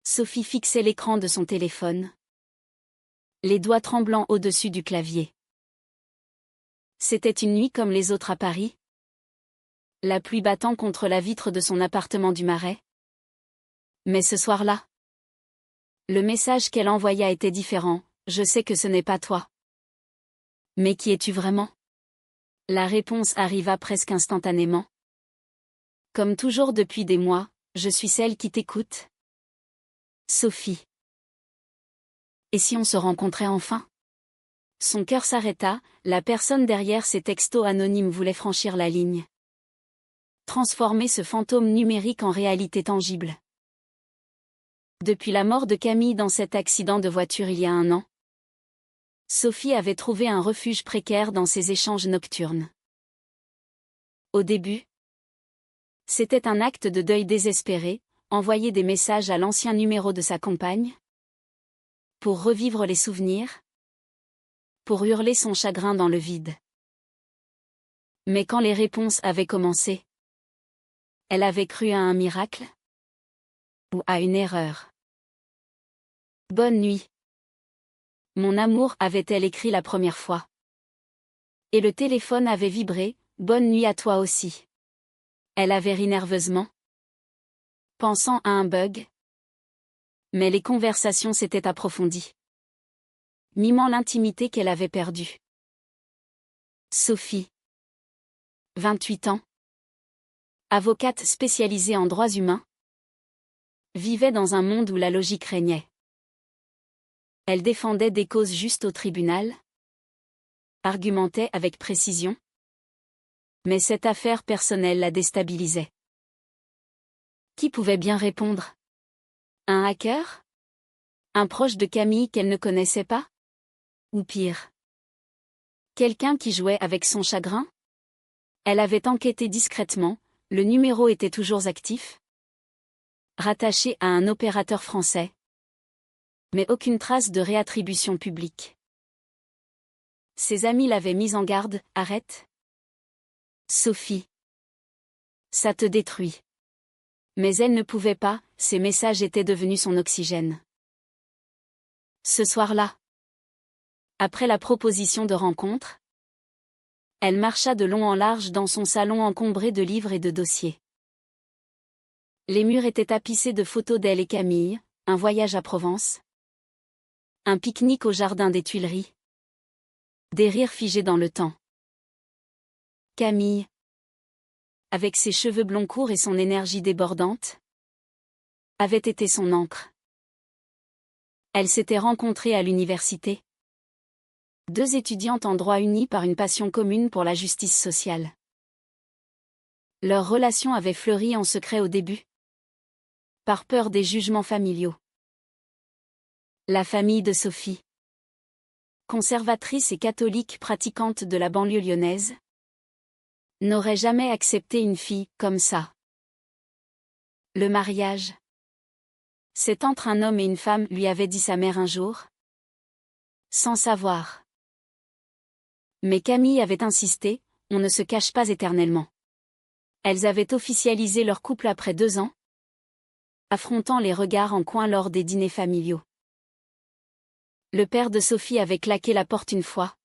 Sophie fixait l'écran de son téléphone, les doigts tremblants au-dessus du clavier. C'était une nuit comme les autres à Paris. La pluie battant contre la vitre de son appartement du Marais. Mais ce soir-là, le message qu'elle envoya était différent. Je sais que ce n'est pas toi. Mais qui es-tu vraiment? La réponse arriva presque instantanément. Comme toujours depuis des mois, je suis celle qui t'écoute. Sophie. Et si on se rencontrait enfin? Son cœur s'arrêta, la personne derrière ces textos anonymes voulait franchir la ligne. Transformer ce fantôme numérique en réalité tangible. Depuis la mort de Camille dans cet accident de voiture il y a 1 an, Sophie avait trouvé un refuge précaire dans ses échanges nocturnes. Au début, c'était un acte de deuil désespéré, envoyer des messages à l'ancien numéro de sa compagne, pour revivre les souvenirs, pour hurler son chagrin dans le vide. Mais quand les réponses avaient commencé, elle avait cru à un miracle? Ou à une erreur? Bonne nuit. Mon amour, avait-elle écrit la première fois. Et le téléphone avait vibré, bonne nuit à toi aussi. Elle avait ri nerveusement, pensant à un bug. Mais les conversations s'étaient approfondies, mimant l'intimité qu'elle avait perdue. Sophie. 28 ans. Avocate spécialisée en droits humains. Vivait dans un monde où la logique régnait. Elle défendait des causes justes au tribunal. Argumentait avec précision. Mais cette affaire personnelle la déstabilisait. Qui pouvait bien répondre? Un hacker? Un proche de Camille qu'elle ne connaissait pas? Ou pire? Quelqu'un qui jouait avec son chagrin? Elle avait enquêté discrètement, le numéro était toujours actif. Rattaché à un opérateur français. Mais aucune trace de réattribution publique. Ses amis l'avaient mise en garde, arrête. Sophie. Ça te détruit. Mais elle ne pouvait pas, ses messages étaient devenus son oxygène. Ce soir-là, après la proposition de rencontre, elle marcha de long en large dans son salon encombré de livres et de dossiers. Les murs étaient tapissés de photos d'elle et Camille, un voyage à Provence. Un pique-nique au jardin des Tuileries. Des rires figés dans le temps. Camille, avec ses cheveux blonds courts et son énergie débordante, avait été son encre. Elles s'étaient rencontrées à l'université. 2 étudiantes en droit unies par une passion commune pour la justice sociale. Leur relation avait fleuri en secret au début. Par peur des jugements familiaux. La famille de Sophie. Conservatrice et catholique pratiquante de la banlieue lyonnaise, n'aurait jamais accepté une fille comme ça. Le mariage. C'est entre un homme et une femme, lui avait dit sa mère un jour. Sans savoir. Mais Camille avait insisté, on ne se cache pas éternellement. Elles avaient officialisé leur couple après 2 ans, affrontant les regards en coin lors des dîners familiaux. Le père de Sophie avait claqué la porte une fois,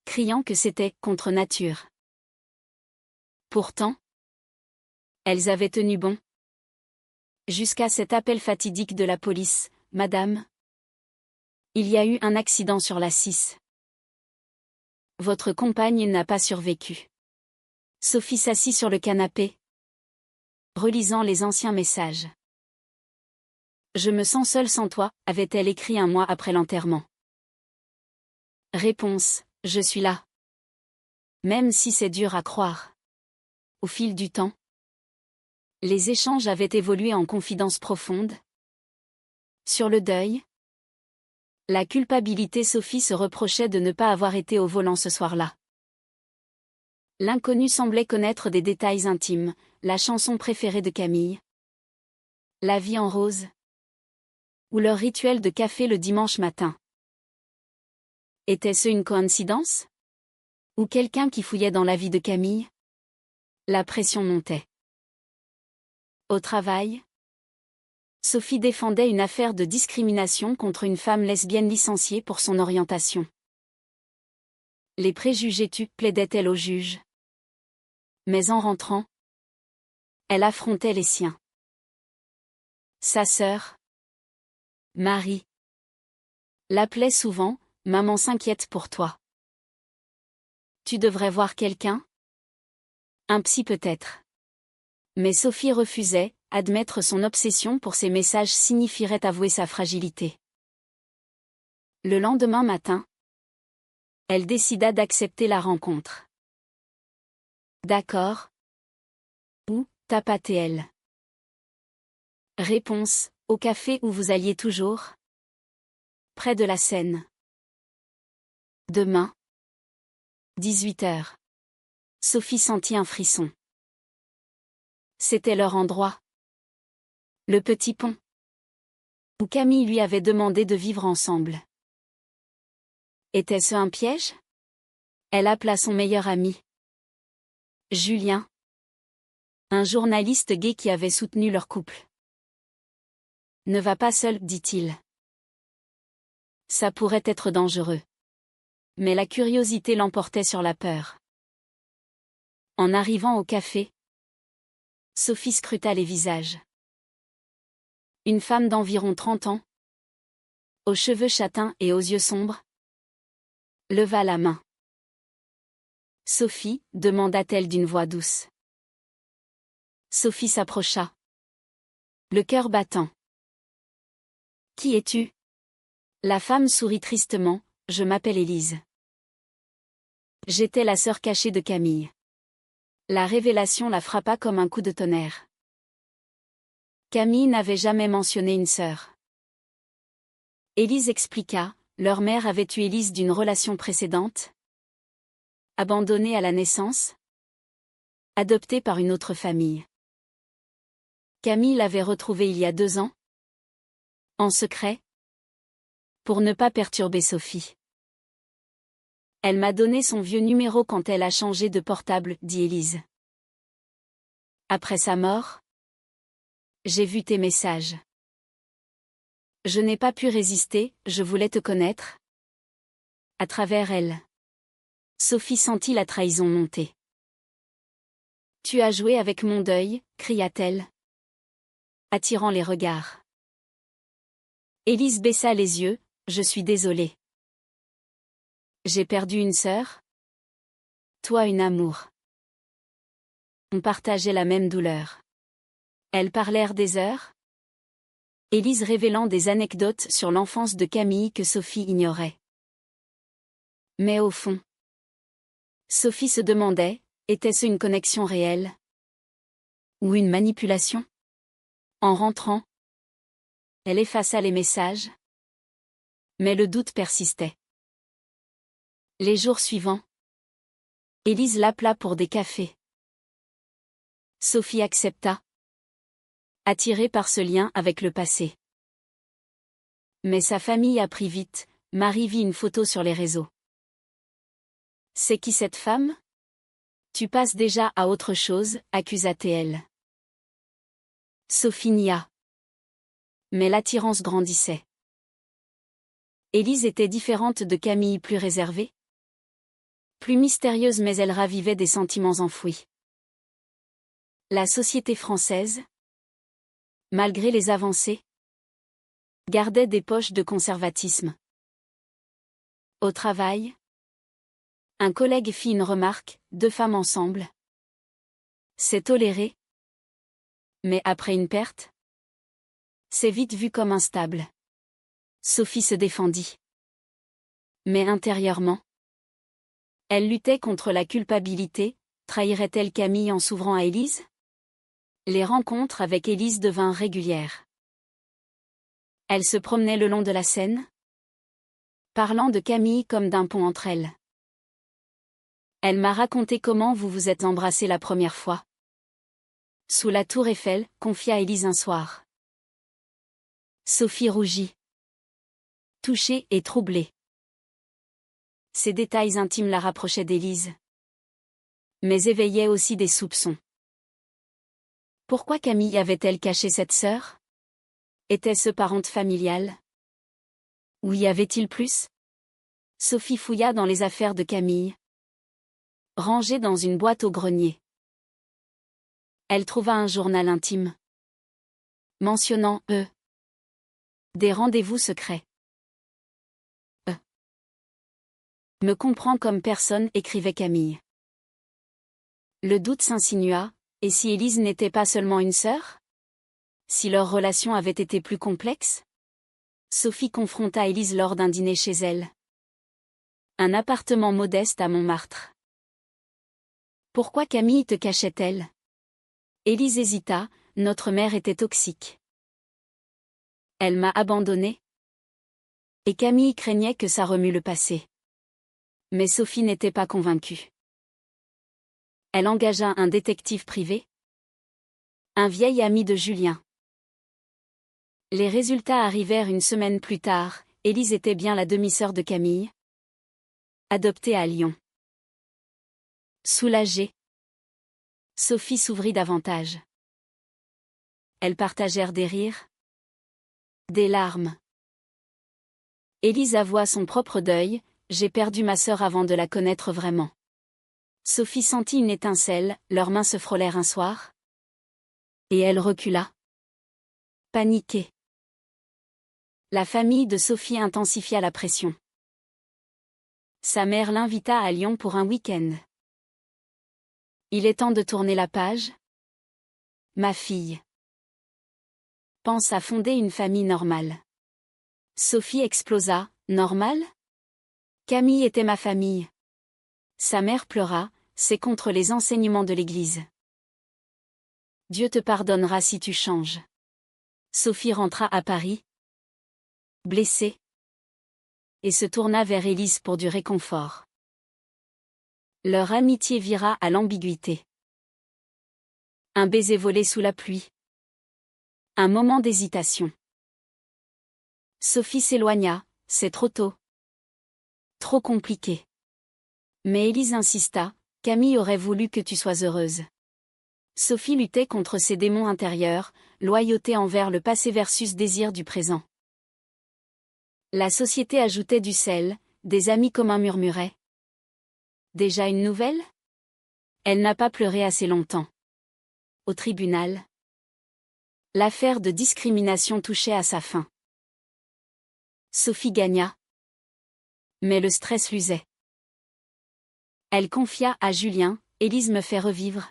criant que c'était contre nature. Pourtant, elles avaient tenu bon. Jusqu'à cet appel fatidique de la police, Madame. Il y a eu un accident sur la 6. Votre compagne n'a pas survécu. Sophie s'assit sur le canapé, relisant les anciens messages. Je me sens seule sans toi, avait-elle écrit un mois après l'enterrement. Réponse, je suis là. Même si c'est dur à croire. Au fil du temps, les échanges avaient évolué en confidences profondes. Sur le deuil, la culpabilité, Sophie se reprochait de ne pas avoir été au volant ce soir-là. L'inconnu semblait connaître des détails intimes, la chanson préférée de Camille. La vie en rose. Ou leur rituel de café le dimanche matin. Était-ce une coïncidence? Ou quelqu'un qui fouillait dans la vie de Camille? La pression montait. Au travail, Sophie défendait une affaire de discrimination contre une femme lesbienne licenciée pour son orientation. Les préjugés tuent, plaidait-elle au juge. Mais en rentrant, elle affrontait les siens. Sa sœur, Marie, l'appelait souvent « Maman s'inquiète pour toi. Tu devrais voir quelqu'un ? Un psy peut-être. » Mais Sophie refusait, admettre son obsession pour ces messages signifierait avouer sa fragilité. Le lendemain matin, elle décida d'accepter la rencontre. D'accord. Où, tapatait-elle. Réponse, au café où vous alliez toujours ? Près de la Seine. Demain. 18h. Sophie sentit un frisson. C'était leur endroit. Le petit pont. Où Camille lui avait demandé de vivre ensemble. Était-ce un piège ? Elle appela son meilleur ami. Julien. Un journaliste gay qui avait soutenu leur couple. Ne va pas seul, dit-il. Ça pourrait être dangereux. Mais la curiosité l'emportait sur la peur. En arrivant au café, Sophie scruta les visages. Une femme d'environ 30 ans, aux cheveux châtains et aux yeux sombres, leva la main. Sophie, demanda-t-elle d'une voix douce. Sophie s'approcha. Le cœur battant. Qui es-tu ? La femme sourit tristement. Je m'appelle Élise. J'étais la sœur cachée de Camille. La révélation la frappa comme un coup de tonnerre. Camille n'avait jamais mentionné une sœur. Élise expliqua, leur mère avait eu Élise d'une relation précédente. Abandonnée à la naissance. Adoptée par une autre famille. Camille l'avait retrouvée il y a 2 ans. En secret. Pour ne pas perturber Sophie. Elle m'a donné son vieux numéro quand elle a changé de portable, dit Élise. Après sa mort, j'ai vu tes messages. Je n'ai pas pu résister, je voulais te connaître. À travers elle. Sophie sentit la trahison monter. Tu as joué avec mon deuil, cria-t-elle, attirant les regards. Élise baissa les yeux, je suis désolée. J'ai perdu une sœur. Toi une amour. On partageait la même douleur. Elles parlèrent des heures. Élise révélant des anecdotes sur l'enfance de Camille que Sophie ignorait. Mais au fond, Sophie se demandait, était-ce une connexion réelle ? Ou une manipulation ? En rentrant, elle effaça les messages. Mais le doute persistait. Les jours suivants, Élise l'appela pour des cafés. Sophie accepta, attirée par ce lien avec le passé. Mais sa famille apprit vite, Marie vit une photo sur les réseaux. C'est qui cette femme ? Tu passes déjà à autre chose, accusa-t-elle. Sophie nia. Mais l'attirance grandissait. Élise était différente de Camille, plus réservée. Plus mystérieuse, mais elle ravivait des sentiments enfouis. La société française, malgré les avancées, gardait des poches de conservatisme. Au travail, un collègue fit une remarque, 2 femmes ensemble. C'est toléré. Mais après une perte, c'est vite vu comme instable. Sophie se défendit. Mais intérieurement, elle luttait contre la culpabilité. Trahirait-elle Camille en s'ouvrant à Élise ? Les rencontres avec Élise devinrent régulières. Elle se promenait le long de la Seine, parlant de Camille comme d'un pont entre elles. Elle m'a raconté comment vous vous êtes embrassés la première fois. Sous la tour Eiffel, confia Élise un soir. Sophie rougit. Touchée et troublée. Ces détails intimes la rapprochaient d'Élise. Mais éveillaient aussi des soupçons. Pourquoi Camille avait-elle caché cette sœur ? Était-ce parente familiale? Ou y avait-il plus? Sophie fouilla dans les affaires de Camille, rangées dans une boîte au grenier. Elle trouva un journal intime, mentionnant des rendez-vous secrets. Me comprend comme personne, écrivait Camille. Le doute s'insinua, et si Élise n'était pas seulement une sœur? Si leur relation avait été plus complexe? Sophie confronta Élise lors d'un dîner chez elle. Un appartement modeste à Montmartre. Pourquoi Camille te cachait-elle? Élise hésita, notre mère était toxique. Elle m'a abandonnée. Et Camille craignait que ça remue le passé. Mais Sophie n'était pas convaincue. Elle engagea un détective privé. Un vieil ami de Julien. Les résultats arrivèrent une semaine plus tard. Élise était bien la demi-sœur de Camille, adoptée à Lyon. Soulagée, Sophie s'ouvrit davantage. Elles partagèrent des rires, des larmes. Élise avoua son propre deuil, j'ai perdu ma sœur avant de la connaître vraiment. Sophie sentit une étincelle, leurs mains se frôlèrent un soir. Et elle recula. Paniquée. La famille de Sophie intensifia la pression. Sa mère l'invita à Lyon pour un week-end. Il est temps de tourner la page? Ma fille. Pense à fonder une famille normale. Sophie explosa, normale? Camille était ma famille. Sa mère pleura, c'est contre les enseignements de l'Église. Dieu te pardonnera si tu changes. Sophie rentra à Paris, blessée, et se tourna vers Élise pour du réconfort. Leur amitié vira à l'ambiguïté. Un baiser volé sous la pluie. Un moment d'hésitation. Sophie s'éloigna, c'est trop tôt. Trop compliqué. Mais Élise insista, Camille aurait voulu que tu sois heureuse. Sophie luttait contre ses démons intérieurs, loyauté envers le passé versus désir du présent. La société ajoutait du sel, des amis communs murmuraient. Déjà une nouvelle? Elle n'a pas pleuré assez longtemps. Au tribunal, l'affaire de discrimination touchait à sa fin. Sophie gagna. Mais le stress l'usait. Elle confia à Julien, Élise me fait revivre.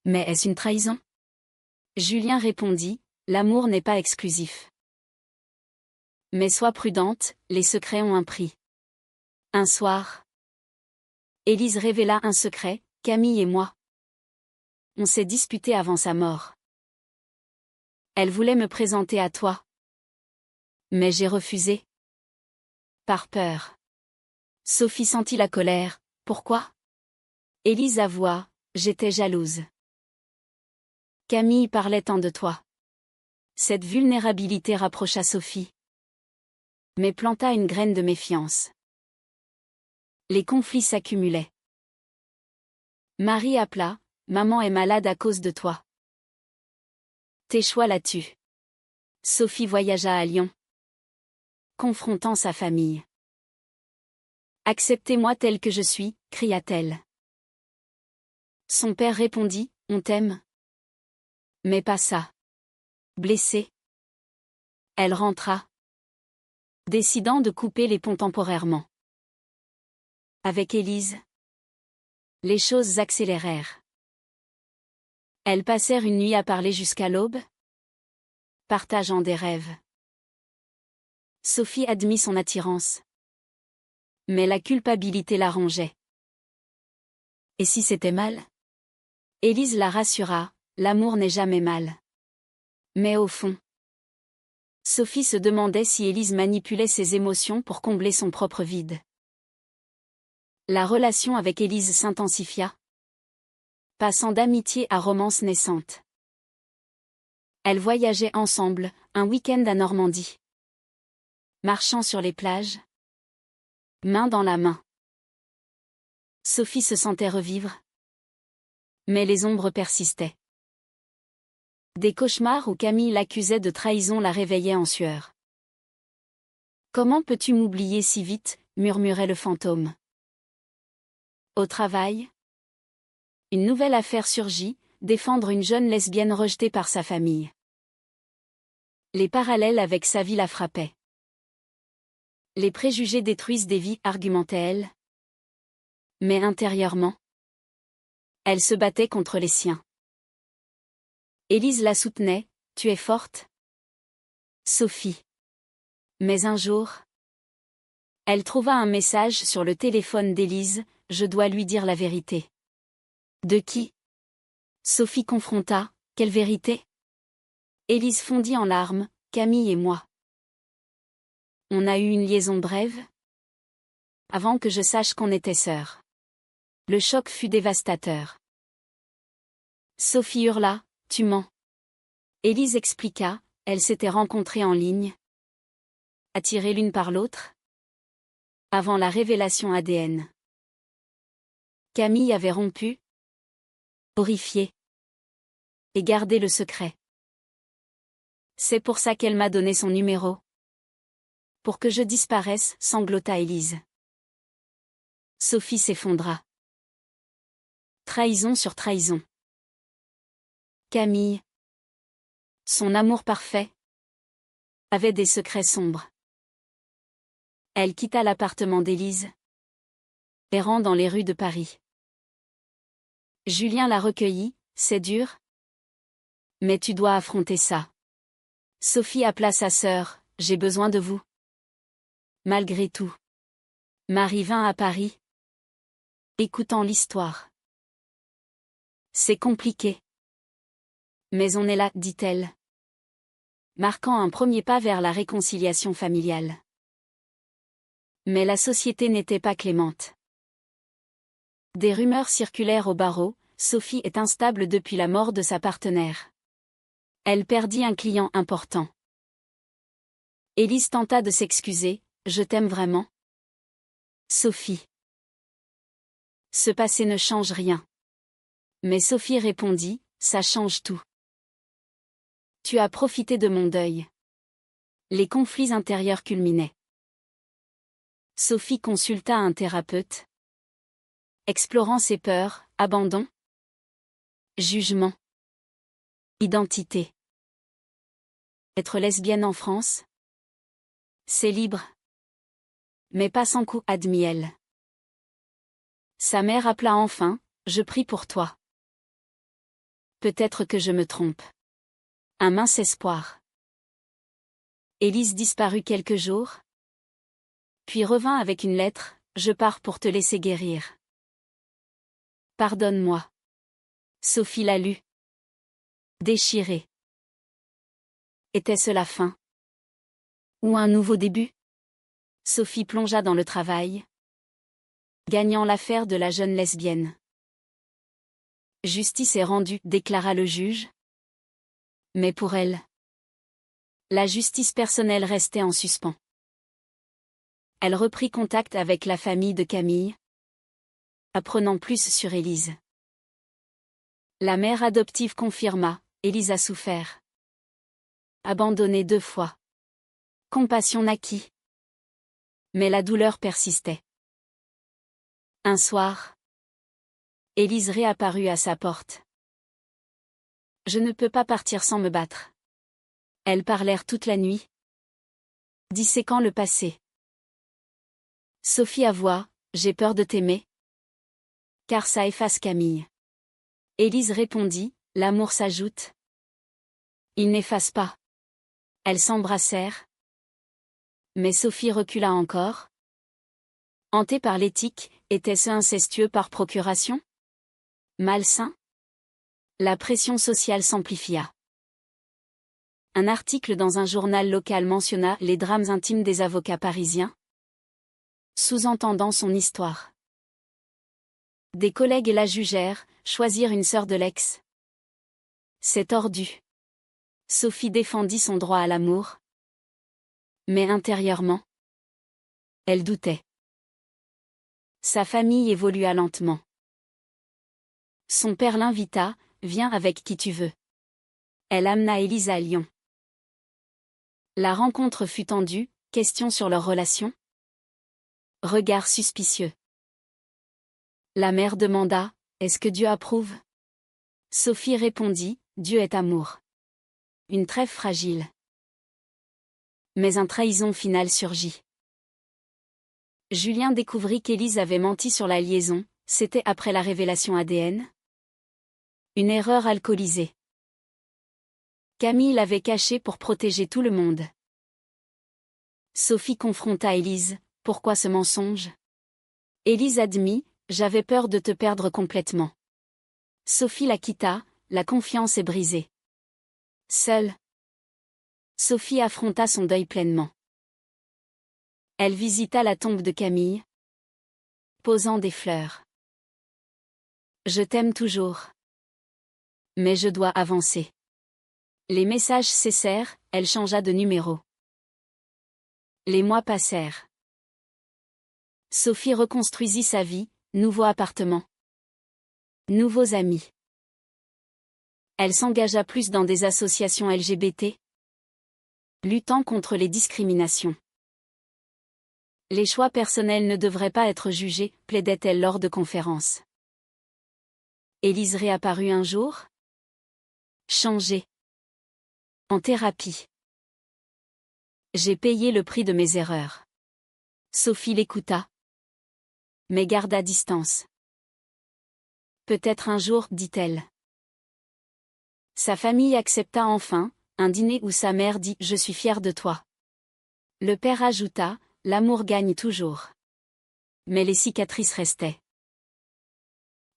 Mais est-ce une trahison? Julien répondit, l'amour n'est pas exclusif. Mais sois prudente, les secrets ont un prix. Un soir, Élise révéla un secret, Camille et moi. On s'est disputé avant sa mort. Elle voulait me présenter à toi. Mais j'ai refusé. Par peur. Sophie sentit la colère, pourquoi? Élise avoua, j'étais jalouse. Camille parlait tant de toi. Cette vulnérabilité rapprocha Sophie. Mais planta une graine de méfiance. Les conflits s'accumulaient. Marie appela, maman est malade à cause de toi. Tes choix la tuent. Sophie voyagea à Lyon, confrontant sa famille. Acceptez-moi tel que je suis, cria-t-elle. Son père répondit, on t'aime. Mais pas ça. Blessée. Elle rentra, décidant de couper les ponts temporairement. Avec Élise, les choses accélérèrent. Elles passèrent une nuit à parler jusqu'à l'aube, partageant des rêves. Sophie admit son attirance. Mais la culpabilité la rongeait. Et si c'était mal? Élise la rassura, l'amour n'est jamais mal. Mais au fond, Sophie se demandait si Élise manipulait ses émotions pour combler son propre vide. La relation avec Élise s'intensifia, passant d'amitié à romance naissante. Elles voyageaient ensemble, un week-end à Normandie. Marchant sur les plages, main dans la main. Sophie se sentait revivre. Mais les ombres persistaient. Des cauchemars où Camille l'accusait de trahison la réveillaient en sueur. Comment peux-tu m'oublier si vite, murmurait le fantôme. Au travail, une nouvelle affaire surgit, défendre une jeune lesbienne rejetée par sa famille. Les parallèles avec sa vie la frappaient. Les préjugés détruisent des vies, argumentait-elle. Mais intérieurement, elle se battait contre les siens. Élise la soutenait, tu es forte, Sophie. Mais un jour, elle trouva un message sur le téléphone d'Élise, je dois lui dire la vérité. De qui? Sophie confronta, quelle vérité? Élise fondit en larmes, Camille et moi. On a eu une liaison brève? Avant que je sache qu'on était sœurs. Le choc fut dévastateur. Sophie hurla, tu mens. Élise expliqua, elles s'étaient rencontrées en ligne. Attirées l'une par l'autre? Avant la révélation ADN. Camille avait rompu. Horrifiée. Et gardé le secret. C'est pour ça qu'elle m'a donné son numéro. Pour que je disparaisse, sanglota Élise. Sophie s'effondra. Trahison sur trahison. Camille, son amour parfait, avait des secrets sombres. Elle quitta l'appartement d'Élise, errant dans les rues de Paris. Julien la recueillit, c'est dur. Mais tu dois affronter ça. Sophie appela sa sœur, j'ai besoin de vous. Malgré tout. Marie vint à Paris. Écoutant l'histoire. C'est compliqué. Mais on est là, dit-elle. Marquant un premier pas vers la réconciliation familiale. Mais la société n'était pas clémente. Des rumeurs circulèrent au barreau, Sophie est instable depuis la mort de sa partenaire. Elle perdit un client important. Élise tenta de s'excuser, je t'aime vraiment. Sophie. Ce passé ne change rien. Mais Sophie répondit, ça change tout. Tu as profité de mon deuil. Les conflits intérieurs culminaient. Sophie consulta un thérapeute. Explorant ses peurs, abandon, jugement, identité. Être lesbienne en France? C'est libre. Mais pas sans coup, admit-elle. Sa mère appela enfin, je prie pour toi. Peut-être que je me trompe. Un mince espoir. Élise disparut quelques jours. Puis revint avec une lettre, je pars pour te laisser guérir. Pardonne-moi. Sophie la lut. Déchirée. Était-ce la fin? Ou un nouveau début? Sophie plongea dans le travail. Gagnant l'affaire de la jeune lesbienne. Justice est rendue, déclara le juge. Mais pour elle, la justice personnelle restait en suspens. Elle reprit contact avec la famille de Camille, apprenant plus sur Élise. La mère adoptive confirma, Élise a souffert. Abandonnée 2 fois. Compassion naquit. Mais la douleur persistait. Un soir, Élise réapparut à sa porte. Je ne peux pas partir sans me battre. Elles parlèrent toute la nuit, disséquant le passé. Sophie avoua, j'ai peur de t'aimer. Car ça efface Camille. Élise répondit, l'amour s'ajoute. Il n'efface pas. Elles s'embrassèrent. Mais Sophie recula encore. Hantée par l'éthique, était-ce incestueux par procuration? Malsain? La pression sociale s'amplifia. Un article dans un journal local mentionna les drames intimes des avocats parisiens, sous-entendant son histoire. Des collègues la jugèrent, choisir une sœur de l'ex. C'est tordu. Sophie défendit son droit à l'amour. Mais intérieurement, elle doutait. Sa famille évolua lentement. Son père l'invita, viens avec qui tu veux. Elle amena Élise à Lyon. La rencontre fut tendue, questions sur leur relation. Regard suspicieux. La mère demanda, « Est-ce que Dieu approuve ?» Sophie répondit, « Dieu est amour. » Une trêve fragile. Mais un trahison final surgit. Julien découvrit qu'Élise avait menti sur la liaison, c'était après la révélation ADN. Une erreur alcoolisée. Camille l'avait cachée pour protéger tout le monde. Sophie confronta Élise, « Pourquoi ce mensonge ?» Élise admit, « J'avais peur de te perdre complètement. » Sophie la quitta, la confiance est brisée. Seule, Sophie affronta son deuil pleinement. Elle visita la tombe de Camille, posant des fleurs. « Je t'aime toujours. Mais je dois avancer. » Les messages cessèrent, elle changea de numéro. Les mois passèrent. Sophie reconstruisit sa vie, nouveau appartement. Nouveaux amis. Elle s'engagea plus dans des associations LGBT, luttant contre les discriminations. Les choix personnels ne devraient pas être jugés, plaidait-elle lors de conférences. Élise réapparut un jour. Changée. En thérapie. J'ai payé le prix de mes erreurs. Sophie l'écouta, mais garda distance. Peut-être un jour, dit-elle. Sa famille accepta enfin, un dîner où sa mère dit « Je suis fière de toi ». Le père ajouta « L'amour gagne toujours ». Mais les cicatrices restaient.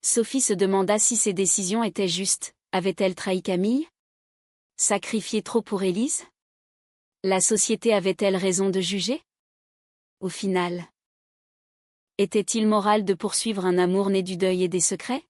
Sophie se demanda si ses décisions étaient justes, avait-elle trahi Camille? Sacrifié trop pour Élise? La société avait-elle raison de juger? Au final, était-il moral de poursuivre un amour né du deuil et des secrets?